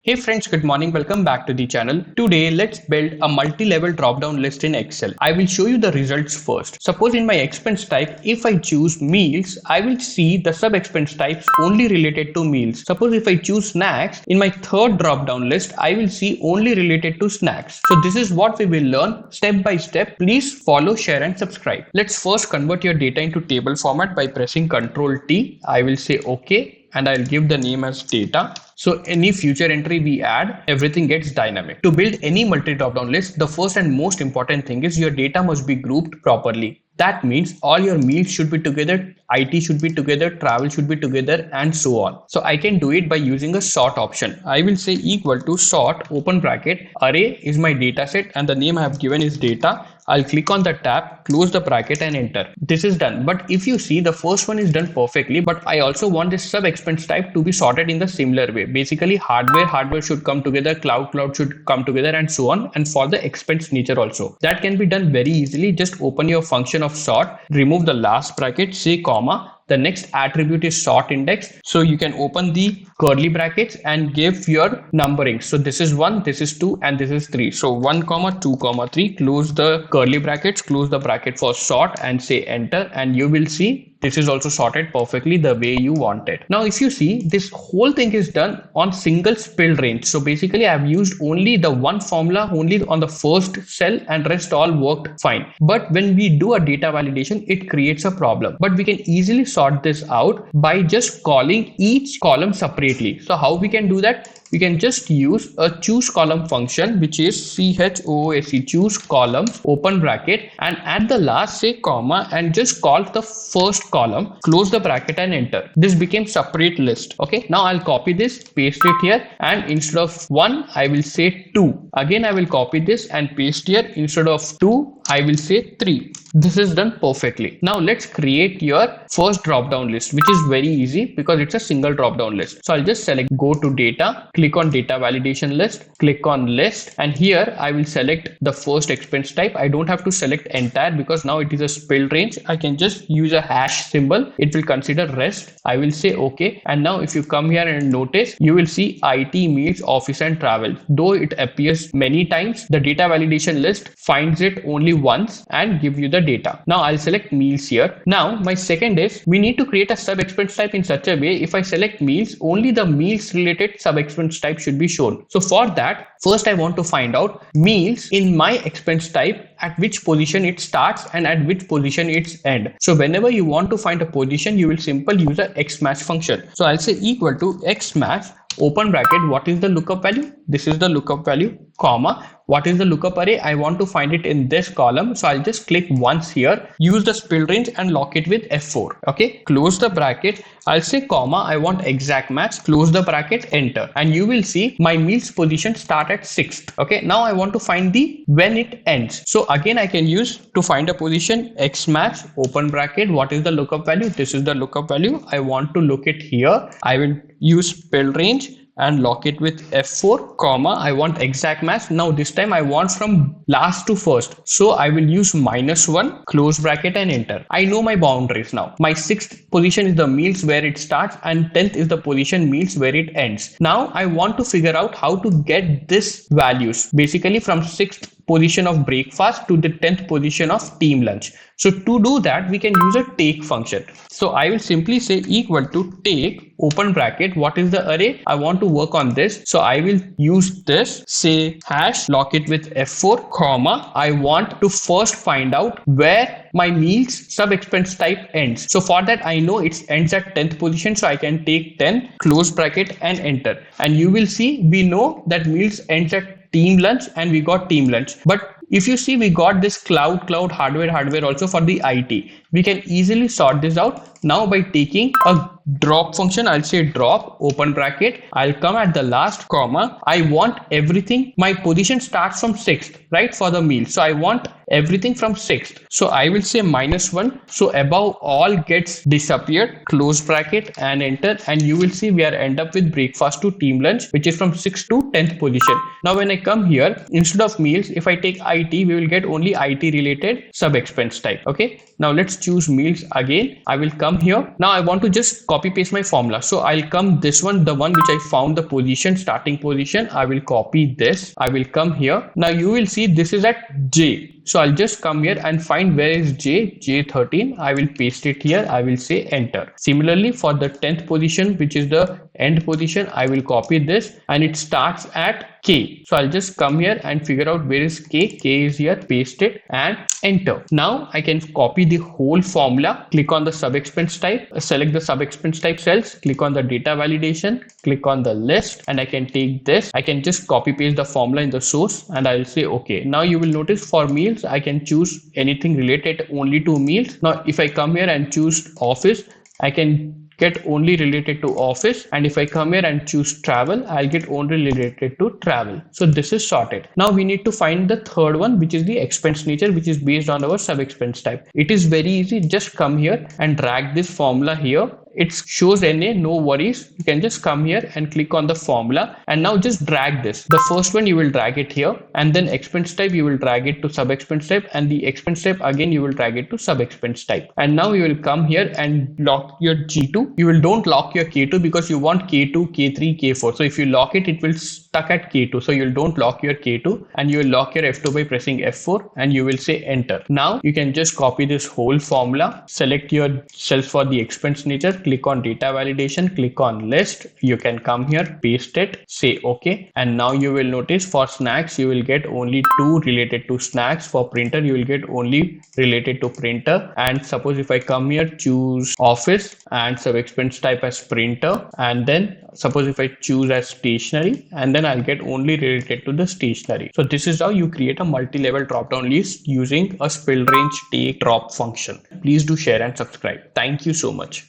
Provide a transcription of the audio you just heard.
Hey friends, good morning. Welcome back to the channel. Today, let's build a multi-level drop-down list in Excel. I will show you the results first. Suppose in my expense type, if I choose meals, I will see the sub-expense types only related to meals. Suppose if I choose snacks, in my third drop-down list, I will see only related to snacks. So this is what we will learn step by step. Please follow, share and subscribe. Let's first convert your data into table format by pressing Ctrl T. I will say OK. And I'll give the name as data. So any future entry we add, everything gets dynamic. To build any multi-drop-down list, the first and most important thing is your data must be grouped properly. That means all your meals should be together, IT should be together, travel should be together, and so on. So I can do it by using a sort option. I will say equal to sort open bracket array is my data set and the name I have given is data. I'll click on the tab, close the bracket and enter. This is done. But if you see, the first one is done perfectly, but I also want this sub expense type to be sorted in the similar way. Basically hardware should come together, cloud should come together and so on. And for the expense nature also. That can be done very easily. Just open your function of sort, remove the last bracket, say comma. The next attribute is sort index. So you can open the curly brackets and give your numbering. So this is 1, this is 2 and this is 3. So 1, 2, 3, close the curly brackets, close the bracket for sort and say enter, and you will see this is also sorted perfectly the way you want it. Now, if you see, this whole thing is done on single spill range. So basically I've used only the one formula only on the first cell and rest all worked fine. But when we do a data validation, it creates a problem. But we can easily sort this out by just calling each column separately. So how we can do that? We can just use a choose column function, which is CHOOSE, choose columns, open bracket, and at the last say comma and just call the first column, close the bracket and enter. This became separate list. Okay, now I'll copy this, paste it here, and instead of 1, I will say 2. Again, I will copy this and paste here. Instead of 2, I will say 3. This is done perfectly. Now let's create your first drop down list, which is very easy because it's a single drop down list. So I'll just select go to data, click on data validation list, click on list, and here I will select the first expense type. I don't have to select entire because now it is a spill range. I can just use a hash symbol. It will consider rest. I will say okay. And now if you come here and notice, you will see IT, meals, office and travel. Though it appears many times, the data validation list finds it only once and give you the data. Now I'll select meals here. Now my second is we need to create a sub expense type in such a way, if I select meals, only the meals related sub expense type should be shown. So for that, first I want to find out meals in my expense type, at which position it starts and at which position it's end. So whenever you want to find a position, you will simply use a xmatch function. So I'll say equal to xmatch open bracket, what is the lookup value? This is the lookup value, comma, what is the lookup array? I want to find it in this column. So I'll just click once here, use the spill range and lock it with F4. Okay, close the bracket. I'll say comma, I want exact match, close the bracket, enter. And you will see my meals position start at 6th. Okay, now I want to find the when it ends. So again, I can use to find a position x match, open bracket, what is the lookup value? This is the lookup value. I want to look it here. I will use spill range and lock it with F4, comma, I want exact match. Now this time I want from last to first. So I will use -1, close bracket and enter. I know my boundaries now. My 6th position is the meals where it starts and 10th is the position meals where it ends. Now I want to figure out how to get this values basically from 6th position of breakfast to the 10th position of team lunch. So to do that, we can use a take function. So I will simply say equal to take open bracket, what is the array? I want to work on this. So I will use this, say hash, lock it with F4, comma, I want to first find out where my meals sub expense type ends. So for that, I know it ends at 10th position. So I can take 10, close bracket and enter. And you will see, we know that meals ends at team lunch and we got team lunch. But if you see, we got this cloud, hardware also for the IT. We can easily sort this out now by taking a drop function. I'll say drop open bracket. I'll come at the last comma. I want everything. My position starts from 6th, right? For the meal. So I want everything from 6th. So I will say -1. So above all gets disappeared, close bracket and enter. And you will see we are end up with breakfast to team lunch, which is from 6th to 10th position. Now when I come here, instead of meals, if I take IT, we will get only IT related sub expense type. Okay. Now let's choose meals again. I will come here. Now I want to just copy copy paste my formula. So I'll come this one, the one which I found the position, starting position. I will copy this. I will come here. Now you will see this is at J. So I'll just come here and find where is J, J13. I will paste it here. I will say enter. Similarly, for the 10th position, which is the end position, I will copy this and it starts at K. So I'll just come here and figure out where is K. K is here, paste it and enter. Now I can copy the whole formula, click on the sub expense type, select the sub expense type cells, click on the data validation, click on the list, and I can take this. I can just copy paste the formula in the source and I'll say okay. Now you will notice for meals, I can choose anything related only to meals. Now if I come here and choose office, I can get only related to office, and if I come here and choose travel, I'll get only related to travel. So this is sorted. Now we need to find the third one, which is the expense nature, which is based on our sub expense type. It is very easy. Just come here and drag this formula here. It shows NA, no worries. You can just come here and click on the formula and now just drag this. The first one you will drag it here, and then expense type you will drag it to sub expense type, and the expense type again you will drag it to sub expense type. And now you will come here and lock your G2. You will don't lock your K2 because you want K2, K3, K4. So if you lock it, it will stuck at K2. So you'll don't lock your K2 and you will lock your F2 by pressing F4 and you will say enter. Now you can just copy this whole formula, select your cells for the expense nature, click on data validation, click on list. You can come here, paste it, say okay. And now you will notice for snacks, you will get only 2 related to snacks. For printer, you will get only related to printer. And suppose if I come here, choose office and sub expense type as printer, and then suppose if I choose as stationery, and then I'll get only related to the stationery. So this is how you create a multi-level drop-down list using a spill range take drop function. Please do share and subscribe. Thank you so much.